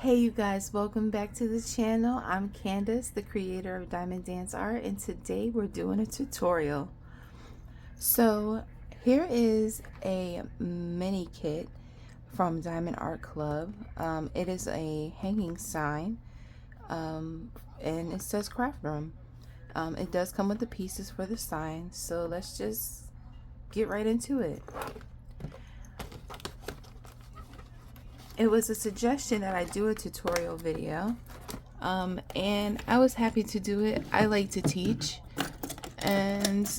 Hey you guys, welcome back to the channel. I'm Candace, the creator of Diamond Dance Art, and today we're doing a tutorial. So here is a mini kit from Diamond Art Club. It is a hanging sign, and it says craft room. It does come with the pieces for the sign, so let's just get right into it. It was a suggestion that I do a tutorial video, and I was happy to do it. I like to teach, and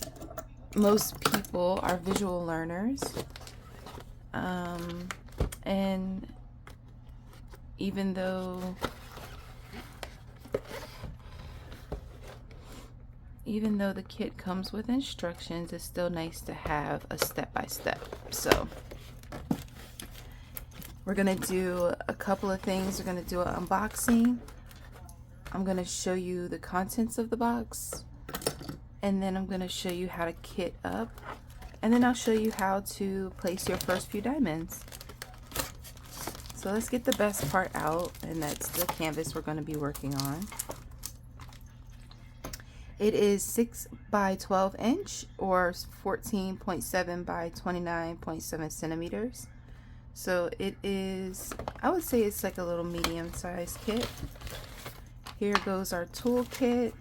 most people are visual learners, and even though the kit comes with instructions, it's still nice to have a step-by-step. So we're gonna do a couple of things. We're gonna do an unboxing. I'm gonna show you the contents of the box, and then I'm gonna show you how to kit up, and then I'll show you how to place your first few diamonds. So let's get the best part out, and that's the canvas we're gonna be working on. It is 6 by 12 inch or 14.7 by 29.7 centimeters. So it is, I would say it's like a little medium-sized kit. Here goes our toolkit.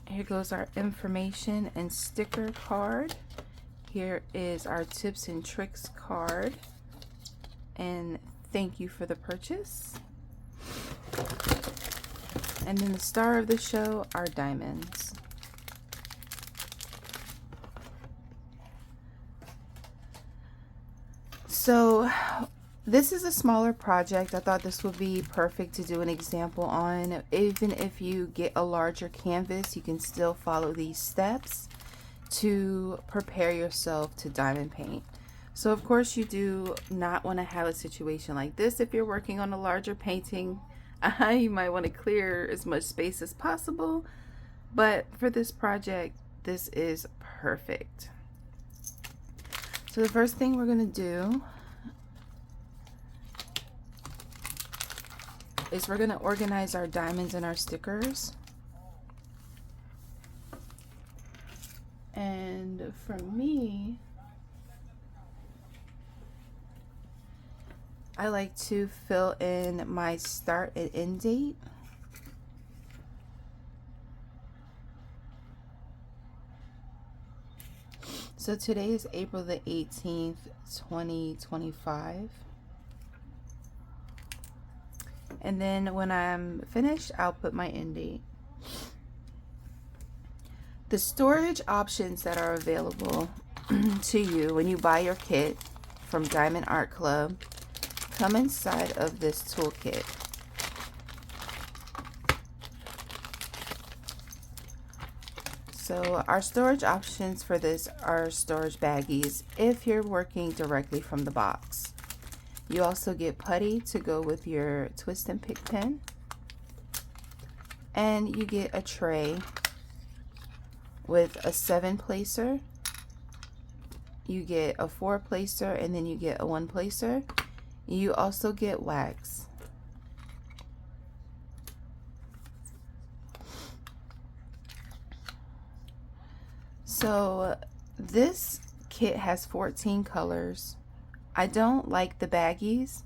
Here goes our information and sticker card. Here is our tips and tricks card. And thank you for the purchase. And then the star of the show are diamonds. So this is a smaller project. I thought this would be perfect to do an example on. Even if you get a larger canvas, you can still follow these steps to prepare yourself to diamond paint. So of course you do not want to have a situation like this. If you're working on a larger painting, you might want to clear as much space as possible. But for this project, this is perfect. So the first thing we're going to do is we're going to organize our diamonds and our stickers. And for me, I like to fill in my start and end date. So today is April the 18th, 2025. And then when I'm finished, I'll put my end date. The storage options that are available to you when you buy your kit from Diamond Art Club come inside of this toolkit. So our storage options for this are storage baggies if you're working directly from the box. You also get putty to go with your twist and pick pen, and you get a tray with a 7-placer. You get a 4-placer, and then you get a 1-placer. You also get wax. So this kit has 14 colors. I don't like the baggies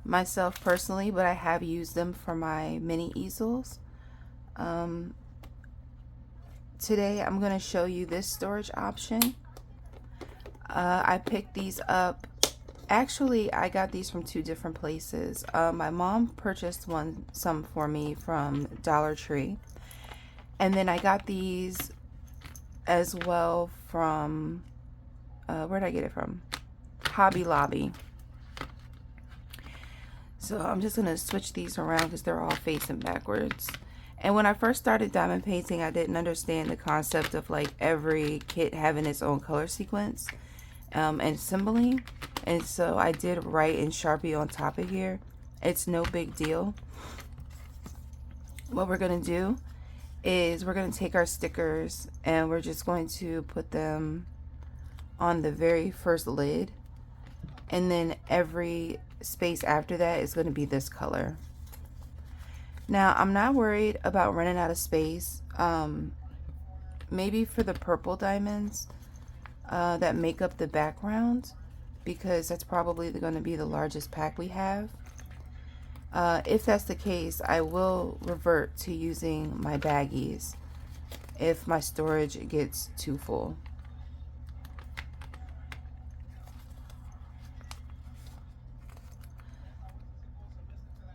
myself personally, but I have used them for my mini easels. Today I'm going to show you this storage option. I picked these up. Actually, I got these from 2 different places. My mom purchased some for me from Dollar Tree, and then I got these as well from where'd I get it from? Hobby Lobby. So I'm just gonna switch these around because they're all facing backwards. And when I first started diamond painting, I didn't understand the concept of like every kit having its own color sequence and symboling. And so I did write in Sharpie on top of here. It's no big deal. What we're gonna do is we're going to take our stickers and we're just going to put them on the very first lid, and then every space after that is going to be this color. Now I'm not worried about running out of space. Maybe for the purple diamonds that make up the background, because that's probably going to be the largest pack we have. If that's the case, I will revert to using my baggies if my storage gets too full.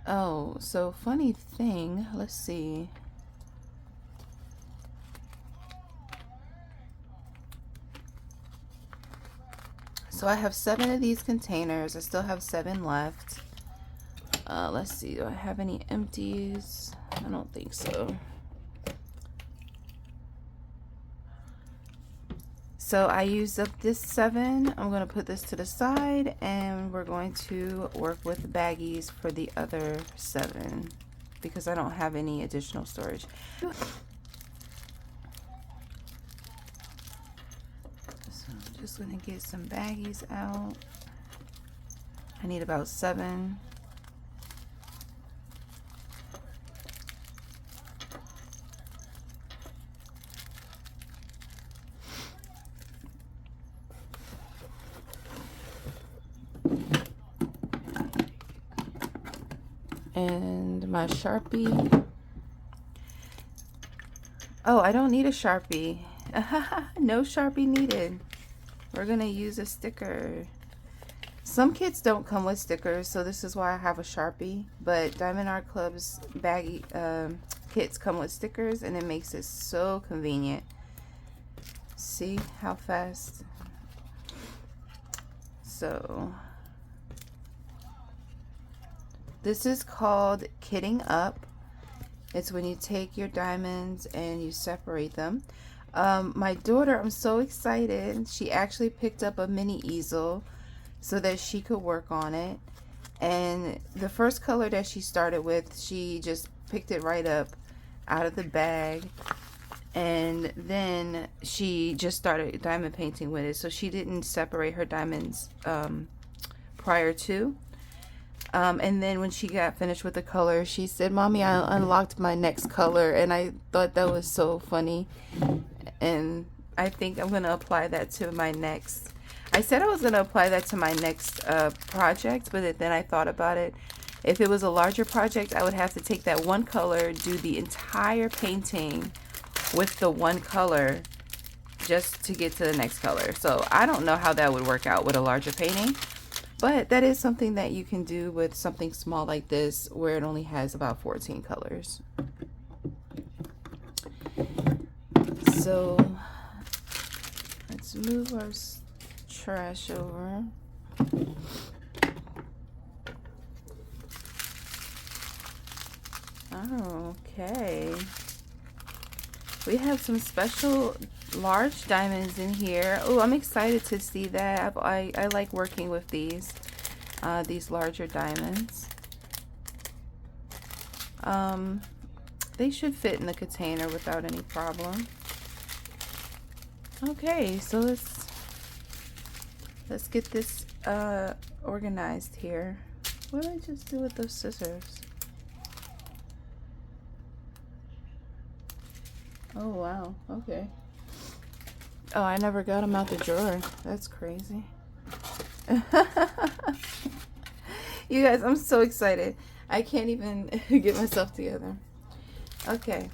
Oh, so funny thing, let's see. So I have 7 of these containers. I still have 7 left. Let's see, do I have any empties? I don't think so. So I used up this 7. I'm going to put this to the side, and we're going to work with baggies for the other 7 because I don't have any additional storage. So I'm just going to get some baggies out. I need about 7. And my Sharpie. Oh, I don't need a Sharpie. No Sharpie needed. We're gonna use a sticker. Some kits don't come with stickers, so this is why I have a Sharpie. But Diamond Art Club's baggy kits come with stickers, and it makes it so convenient. See how fast? So this is called kitting up. It's when you take your diamonds and you separate them. My daughter, I'm so excited. She actually picked up a mini easel so that she could work on it. And the first color that she started with, she just picked it right up out of the bag. And then she just started diamond painting with it. So she didn't separate her diamonds prior to. And then when she got finished with the color, she said, "Mommy, I unlocked my next color." And I thought that was so funny. And I think I'm going to apply that to my next. I said I was going to apply that to my next project, but then I thought about it. If it was a larger project, I would have to take that one color, do the entire painting with the one color just to get to the next color. So I don't know how that would work out with a larger painting. But that is something that you can do with something small like this, where it only has about 14 colors. So let's move our trash over. Okay. We have some special large diamonds in here. Oh, I'm excited to see that. I like working with these larger diamonds. They should fit in the container without any problem. Okay, so let's get this organized here. What did I just do with those scissors? Oh wow, okay. Oh, I never got them out the drawer. That's crazy. You guys, I'm so excited. I can't even get myself together. Okay.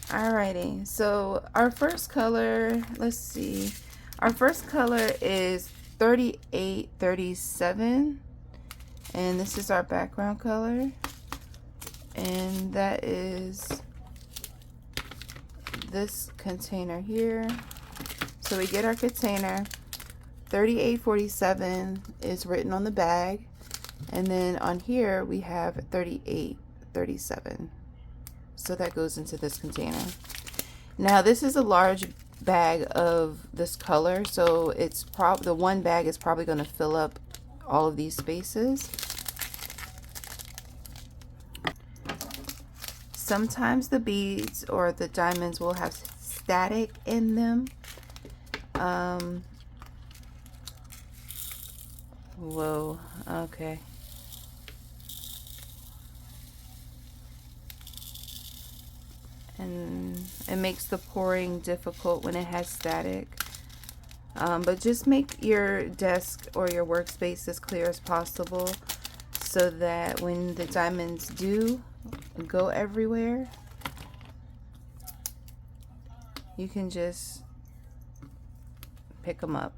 Alrighty, so our first color, let's see. Our first color is 3837. And this is our background color. And that is this container here. So we get our container. 3847 is written on the bag, and then on here we have 3837. So that goes into this container. Now this is a large bag of this color, so it's the one bag is probably going to fill up all of these spaces. Sometimes the beads or the diamonds will have static in them. Whoa, okay. And it makes the pouring difficult when it has static. But just make your desk or your workspace as clear as possible so that when the diamonds do go everywhere, you can just pick them up.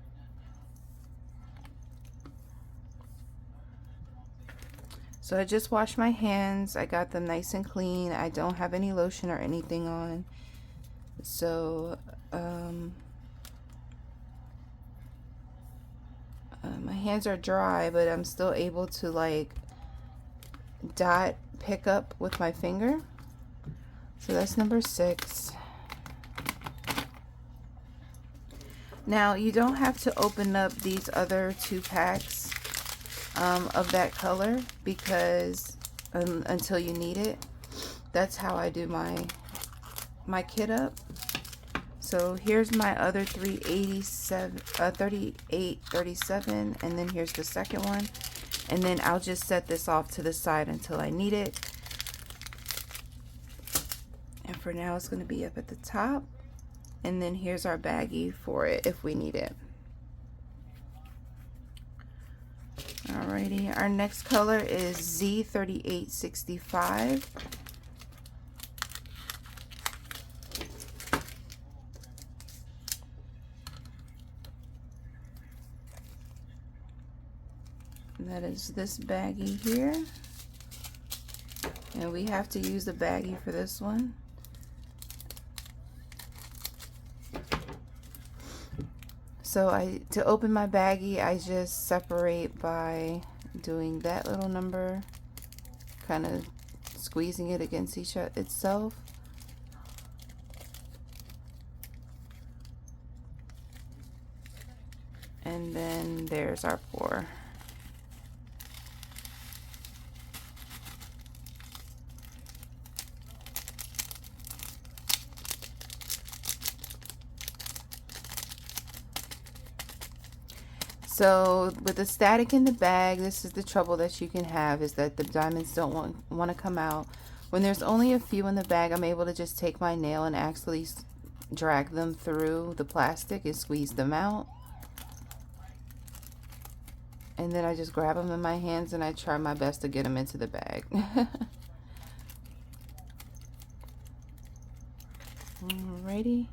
So I just washed my hands. I got them nice and clean. I don't have any lotion or anything on. So my hands are dry, but I'm still able to like dot pick up with my finger. So that's number 6. Now you don't have to open up these other 2 packs of that color because until you need it. That's how I do my kit up. So here's my other 38, 37, and then here's the second one. And then I'll just set this off to the side until I need it. And for now, it's going to be up at the top. And then here's our baggie for it if we need it. Alrighty, our next color is Z3865. That is this baggie here. And we have to use the baggie for this one. So to open my baggie, I just separate by doing that little number, kind of squeezing it against itself. And then there's our pour. So with the static in the bag, this is the trouble that you can have, is that the diamonds don't want to come out. When there's only a few in the bag, I'm able to just take my nail and actually drag them through the plastic and squeeze them out. And then I just grab them in my hands and I try my best to get them into the bag. Alrighty.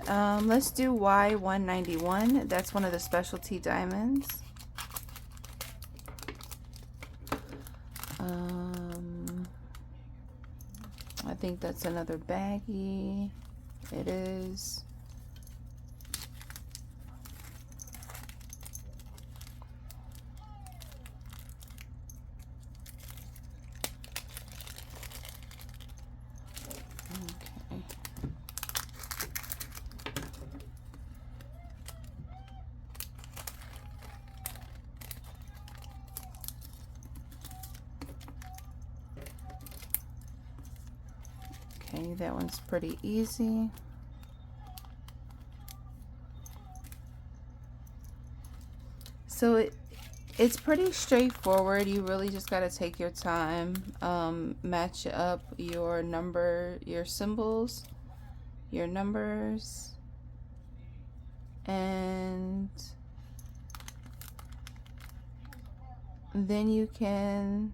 Let's do Y191. That's one of the specialty diamonds. I think that's another baggie. It is. Okay, that one's pretty easy. So it's pretty straightforward. You really just got to take your time, match up your symbols, your numbers, and then you can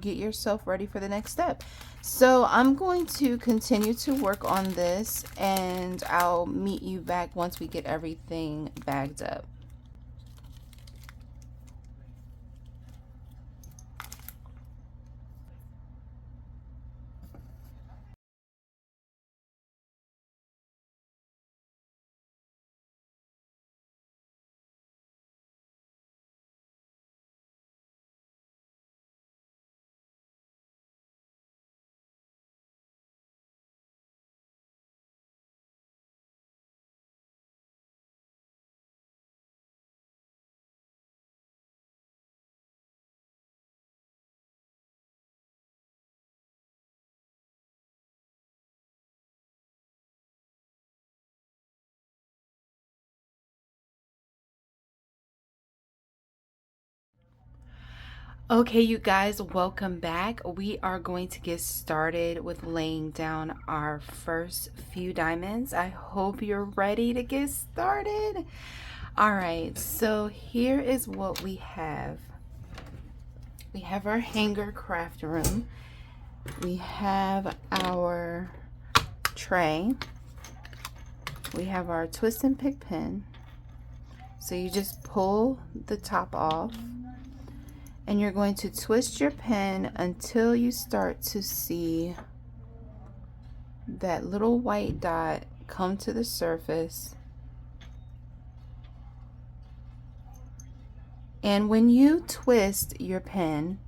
get yourself ready for the next step. So I'm going to continue to work on this, and I'll meet you back once we get everything bagged up. Okay, you guys, welcome back. We are going to get started with laying down our first few diamonds. I hope you're ready to get started. All right, so here is what we have. We have our hanger craft room. We have our tray. We have our twist and pick pin. So you just pull the top off. And you're going to twist your pen until you start to see that little white dot come to the surface. And when you twist your pen,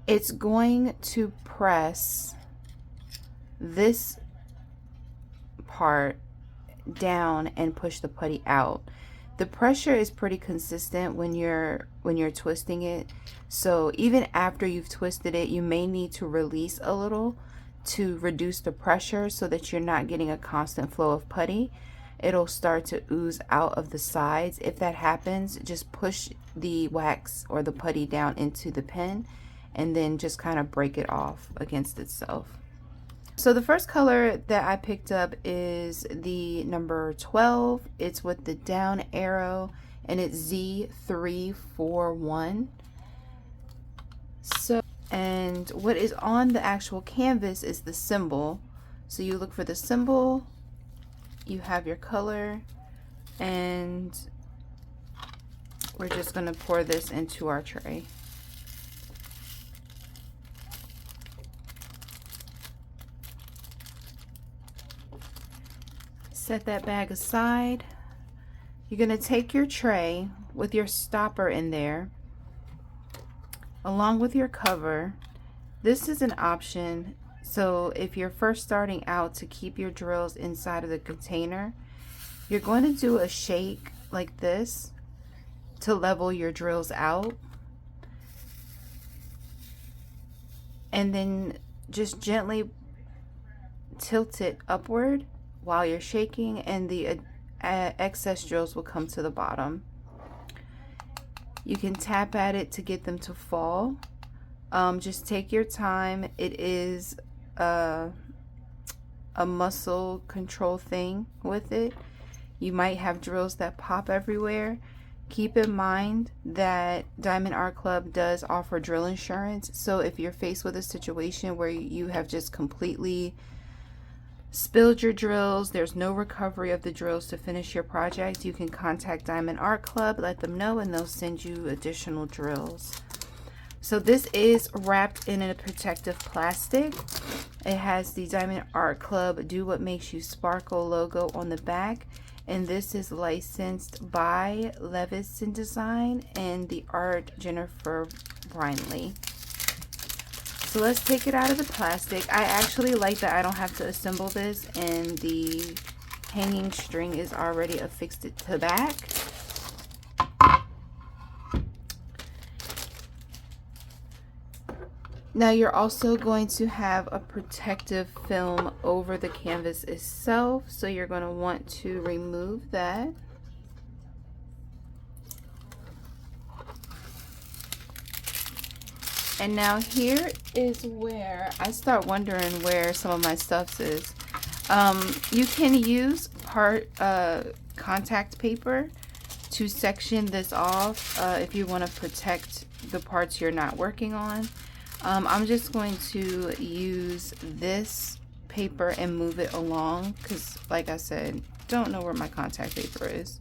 it's going to press this part down and push the putty out. The pressure is pretty consistent when you're twisting it. So even after you've twisted it, you may need to release a little to reduce the pressure so that you're not getting a constant flow of putty. It'll start to ooze out of the sides. If that happens, just push the wax or the putty down into the pen and then just kind of break it off against itself. So the first color that I picked up is the number 12. It's with the down arrow and it's Z341. So, and what is on the actual canvas is the symbol. So you look for the symbol, you have your color, and we're just going to pour this into our tray. Set that bag aside. You're going to take your tray with your stopper in there along with your cover. This is an option, so if you're first starting out, to keep your drills inside of the container, you're going to do a shake like this to level your drills out, and then just gently tilt it upward while you're shaking, and the excess drills will come to the bottom. You can tap at it to get them to fall. Just take your time. It is a muscle control thing with it. You might have drills that pop everywhere. Keep in mind that Diamond Art Club does offer drill insurance, so if you're faced with a situation where you have just completely spilled your drills, there's no recovery of the drills to finish your project, you can contact Diamond Art Club, let them know, and they'll send you additional drills. So this is wrapped in a protective plastic. It has the Diamond Art Club Do What Makes You Sparkle logo on the back, and this is licensed by Levinson Design and the art Jennifer Brinley. So let's take it out of the plastic. I actually like that I don't have to assemble this, and the hanging string is already affixed to the back. Now you're also going to have a protective film over the canvas itself, so you're going to want to remove that. And now here is where I start wondering where some of my stuff is. You can use contact paper to section this off if you want to protect the parts you're not working on. I'm just going to use this paper and move it along because, like I said, don't know where my contact paper is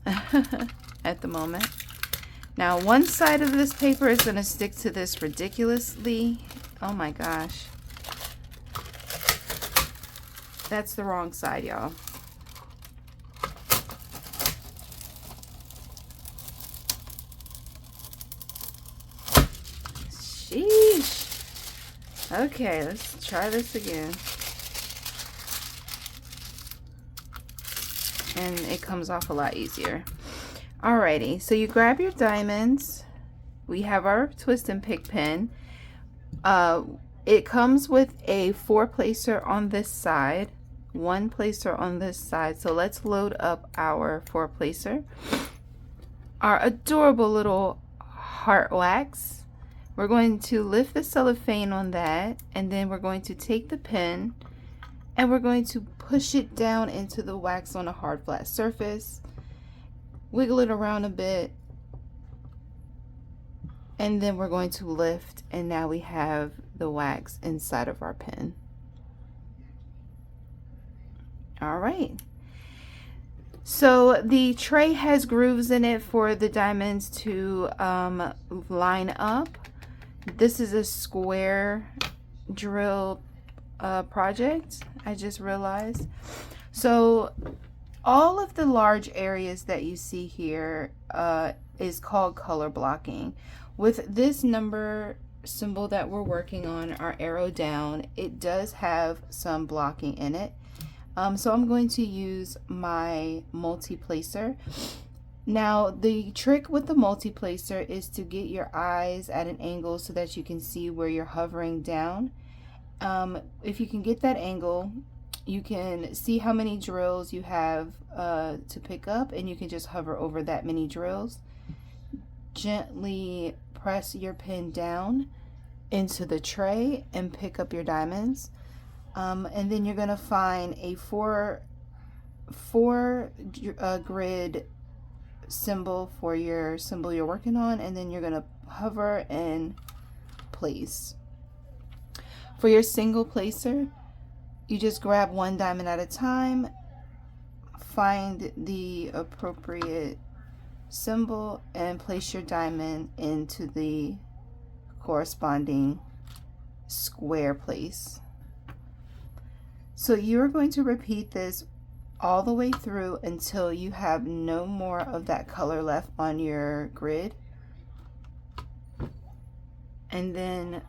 at the moment. Now one side of this paper is going to stick to this ridiculously. Oh my gosh. That's the wrong side, y'all. Sheesh. Okay, let's try this again. And it comes off a lot easier. Alrighty, so you grab your diamonds. We have our twist and pick pin. It comes with a 4-placer on this side, 1-placer on this side. So let's load up our 4-placer. Our adorable little heart wax. We're going to lift the cellophane on that, and then we're going to take the pen and we're going to push it down into the wax on a hard flat surface. Wiggle it around a bit, and then we're going to lift, and now we have the wax inside of our pen. All right. So the tray has grooves in it for the diamonds to line up. This is a square drill project, I just realized. So all of the large areas that you see here is called color blocking. With this number symbol that we're working on, our arrow down, it does have some blocking in it. So I'm going to use my multi-placer. Now the trick with the multi-placer is to get your eyes at an angle so that you can see where you're hovering down. If you can get that angle, you can see how many drills you have to pick up, and you can just hover over that many drills. Gently press your pen down into the tray and pick up your diamonds. And then you're going to find a four grid symbol for your symbol you're working on, and then you're going to hover and place. For your single placer, you just grab one diamond at a time, find the appropriate symbol, and place your diamond into the corresponding square place. So you're going to repeat this all the way through until you have no more of that color left on your grid. And then,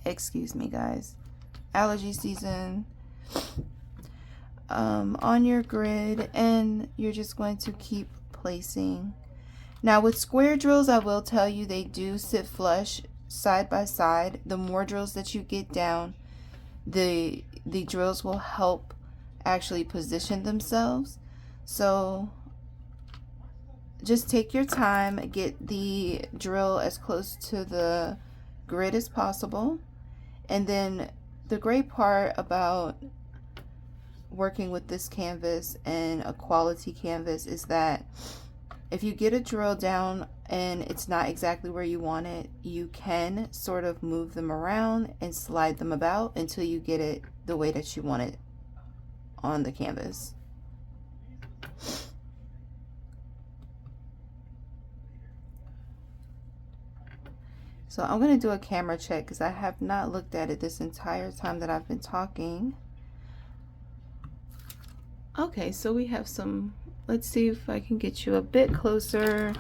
excuse me guys, allergy season, on your grid, and you're just going to keep placing. Now with square drills, I will tell you they do sit flush side by side. The more drills that you get down, the drills will help actually position themselves. So just take your time, get the drill as close to the grid as possible. And then the great part about working with this canvas and a quality canvas is that if you get a drill down and it's not exactly where you want it, you can sort of move them around and slide them about until you get it the way that you want it on the canvas. So I'm going to do a camera check because I have not looked at it this entire time that I've been talking. Okay, so we have some, let's see if I can get you a bit closer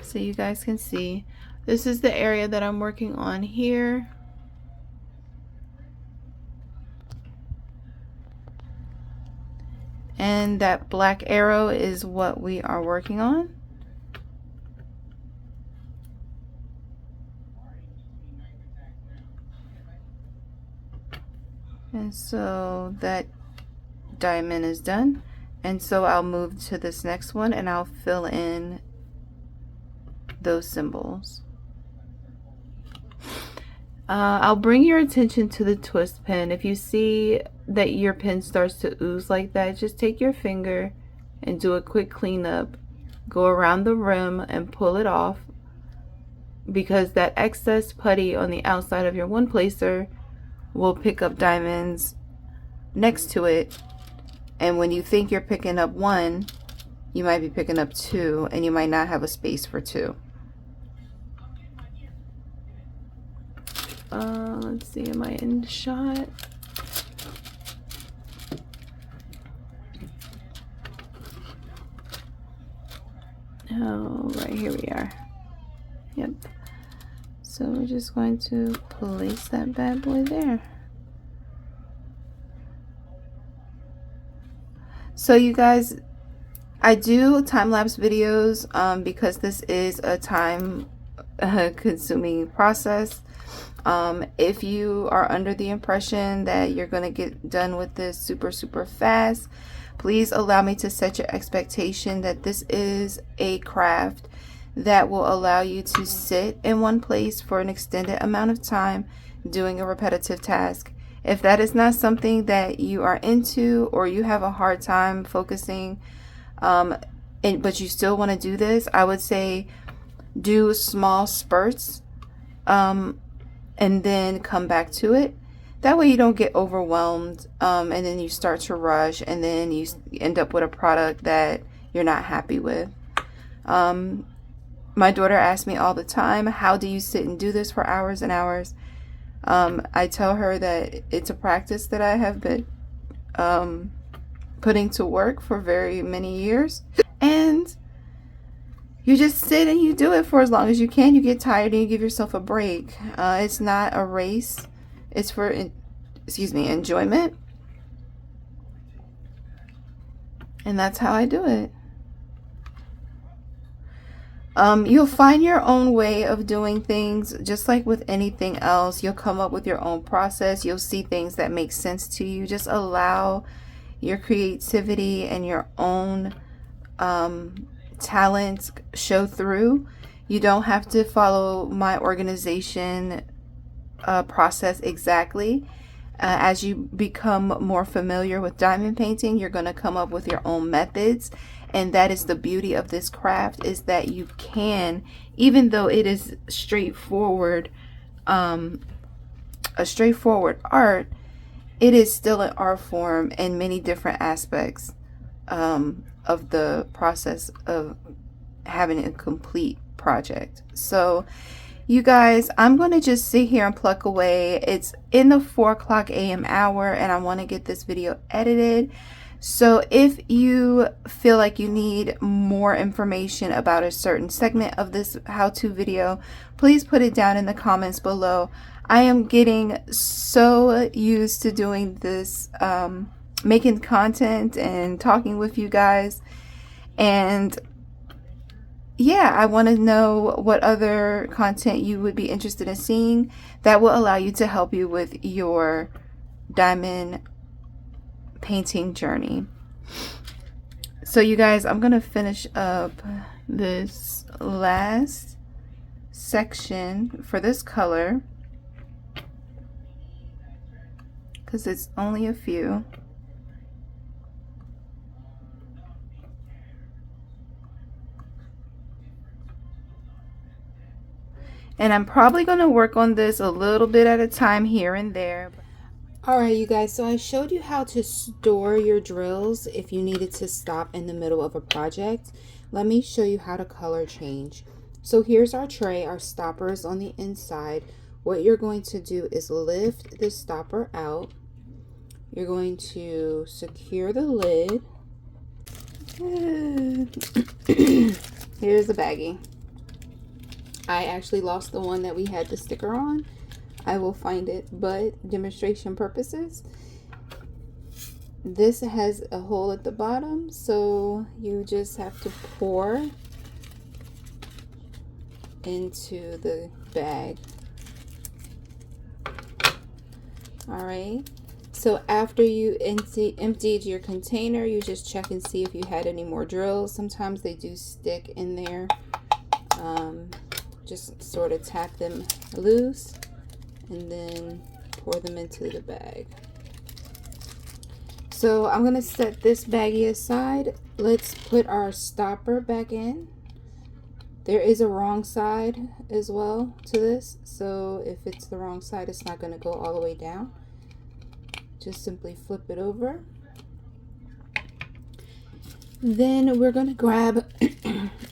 so you guys can see. This is the area that I'm working on here. And that black arrow is what we are working on. And so that diamond is done. And so I'll move to this next one and I'll fill in those symbols. I'll bring your attention to the twist pen. If you see that your pen starts to ooze like that, just take your finger and do a quick cleanup. Go around the rim and pull it off, because that excess putty on the outside of your one placer will pick up diamonds next to it. And when you think you're picking up one, you might be picking up two, and you might not have a space for two. Let's see, am I in shot? Oh, right here we are. Yep. So we're just going to place that bad boy there. So you guys, I do time-lapse videos because this is a time consuming process. If you are under the impression that you're going to get done with this super fast, Please allow me to set your expectation that this is a craft that will allow you to sit in one place for an extended amount of time doing a repetitive task. If that is not something that you are into, or you have a hard time focusing, but you still want to do this, I would say do small spurts, and then come back to it. That way you don't get overwhelmed, and then you start to rush, and then you end up with a product that you're not happy with. My daughter asks me all the time, how do you sit and do this for hours and hours? I tell her that it's a practice that I have been putting to work for very many years. And you just sit and you do it for as long as you can. You get tired and you give yourself a break. It's not a race. It's for, enjoyment. And that's how I do it. You'll find your own way of doing things, just like with anything else. You'll come up with your own process. You'll see things that make sense to you. Just allow your creativity and your own talents show through. You don't have to follow my organization process exactly. As you become more familiar with diamond painting, you're going to come up with your own methods. And that is the beauty of this craft, is that you can, even though it is straightforward, a straightforward art, it is still an art form in many different aspects of the process of having a complete project. So you guys, I'm going to just sit here and pluck away. It's in the 4:00 a.m. hour, and I want to get this video edited. So if you feel like you need more information about a certain segment of this how-to video, please put it down in the comments below. I am getting so used to doing this, making content and talking with you guys. And yeah, I want to know what other content you would be interested in seeing that will allow you to help you with your diamond painting journey. So you guys, I'm gonna finish up this last section for this color because it's only a few. And I'm probably gonna work on this a little bit at a time here and there. Alright you guys, so I showed you how to store your drills if you needed to stop in the middle of a project. Let me show you how to color change. So here's our tray, our stopper is on the inside. What you're going to do is lift the stopper out. You're going to secure the lid. Here's the baggie. I actually lost the one that we had the sticker on. I will find it, but demonstration purposes, this has a hole at the bottom, so you just have to pour into the bag. All right, so after you emptied your container, you just check and see if you had any more drills. Sometimes they do stick in there. Just sort of tap them loose and then pour them into the bag. So I'm going to set this baggie aside. Let's put our stopper back in. There is a wrong side as well to this, so if it's the wrong side, it's not going to go all the way down. Just simply flip it over. Then we're going to grab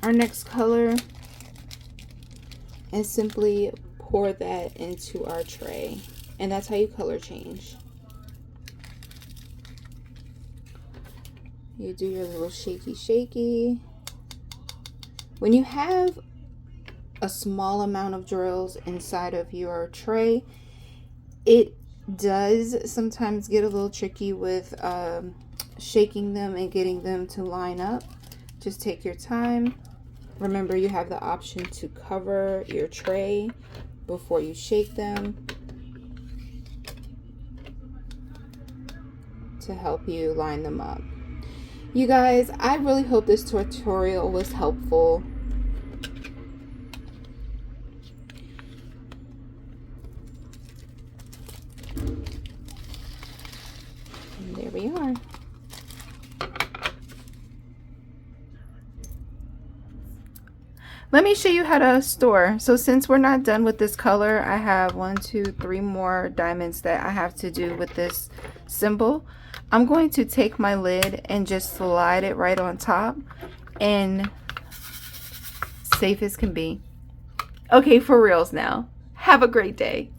our next color and simply pour that into our tray. And that's how you color change. You do your little shaky. When you have a small amount of drills inside of your tray, it does sometimes get a little tricky with shaking them and getting them to line up. Just take your time. Remember, you have the option to cover your tray before you shake them to help you line them up. You guys, I really hope this tutorial was helpful. And there we are. Let me show you how to store. So since we're not done with this color, I have 1, 2, 3 more diamonds that I have to do with this symbol. I'm going to take my lid and just slide it right on top, and safe as can be. Okay, for reals now. Have a great day.